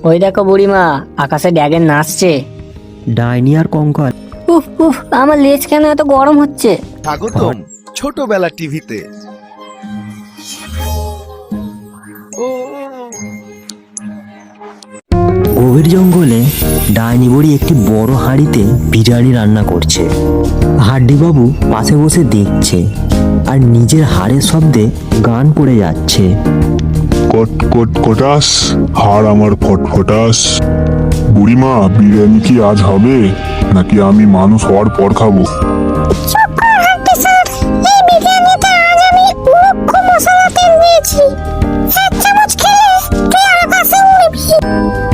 ওই দেখো বুড়িমা, আকাশে ড্যাগের নাচছে। ডাইনি আর কঙ্কাল। উফ উফ, আমার লেজ কেন এত গরম হচ্ছে? স্বাগতম ছোটবেলা টিভিতে। গভীর জঙ্গলে ডাইনি বুড়ি একটি বড় হাঁড়িতে বিরিয়ানি রান্না করছে। হাড্ডিবাবু পাশে বসে দেখছে আর নিজের হাড়ের শব্দে গান করে যাচ্ছে। কট কট কটাস, হাড় আমার ফটফটাস। বুড়িমা, বিরিয়ানি কি আজ হবে নাকি আমি মানুষ হওয়ার পর খাবো?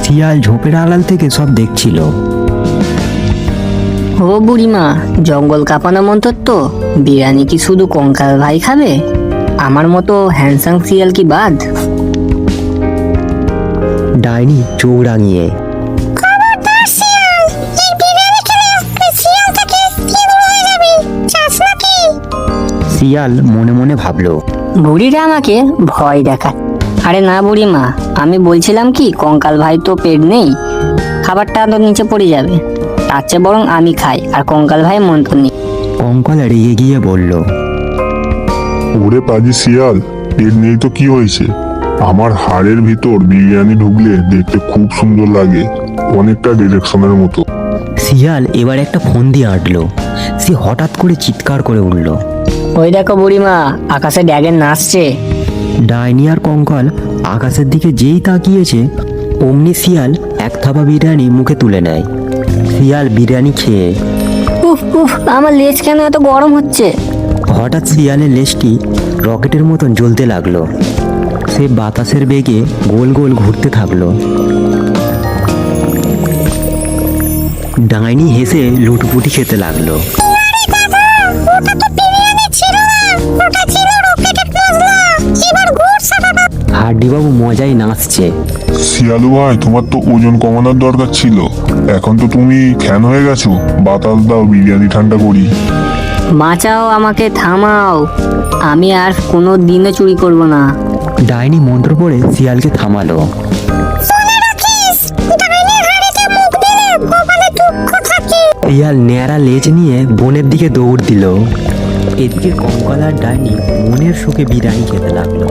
শিয়াল ঝোপের আড়াল থেকে সব দেখছিল। ও বুড়িমা, জঙ্গল কাঁপানো মন্তর তো। বিরিয়ানি কি শুধু কঙ্কাল ভাই খাবে? আমার মতো হ্যান্ডসাম শিয়াল কি বাদ? ডাইনি চোখ রাঙিয়ে। শিয়াল মনে মনে ভাবলো, বুড়িটা আমাকে ভয় দেখায়। আরে না বুড়িমা, আমি বলছিলাম কি, কঙ্কাল ভাই তো পেট নেই, খাবারটা তো নিচে পড়ে যাবে। তার চেয়ে বরং আমি খাই আর কঙ্কাল ভাই মন্ত্র নি। কঙ্কাল রেগে গিয়ে বলল, ওরে পাজি শিয়াল, এর নেই তো কি হয়েছে? আমার হাড়ের ভিতর বিরিয়ানি ঢুকলে দেখতে খুব সুন্দর লাগে, অনেকটা ডিরেকশনের মতো। শিয়াল এবার একটা ফন্দি আঁটলো। সে হঠাৎ করে চিৎকার করে উঠল। ওই দেখো বুড়িমা, আকাশে ড্যাগের নাচছে। ডাইনি আর কঙ্কাল আকাশের দিকে যেই তাকিয়েছে, অমনি শিয়াল এক থাবা বিরিয়ানি মুখে তুলে নেয়। শিয়াল বিরিয়ানি খেয়ে। উফ উফ, আমার লেজ কেন এত গরম হচ্ছে? হঠাৎ শিয়ালের লেজটি রকেটের মতন জ্বলতে লাগলো। সে বাতাসের বেগে গোল গোল ঘুরতে থাকলো। ডাইনি হেসে লুটপুটি খেতে লাগলো। হাড্ডিবাবু মজায় নাচছে। শিয়ালু ভাই, তোমার তো ওজন কমানোর দরকার ছিল, এখন তো তুমি ফ্যান হয়ে গেছো। বাতাস দাও, বিরিয়ানি ঠান্ডা করি। বাঁচাও আমাকে, থামাও। আমি আর কোনো দিনও চুরি করব না। ডাইনি মন্ত্র পড়ে শিয়ালকে থামালো। শিয়াল ন্যাড়া লেজ নিয়ে বনের দিকে দৌড় দিল। এদিকে কঙ্কাল আর ডাইনি মনের সুখে বিরিয়ানি খেতে লাগলো।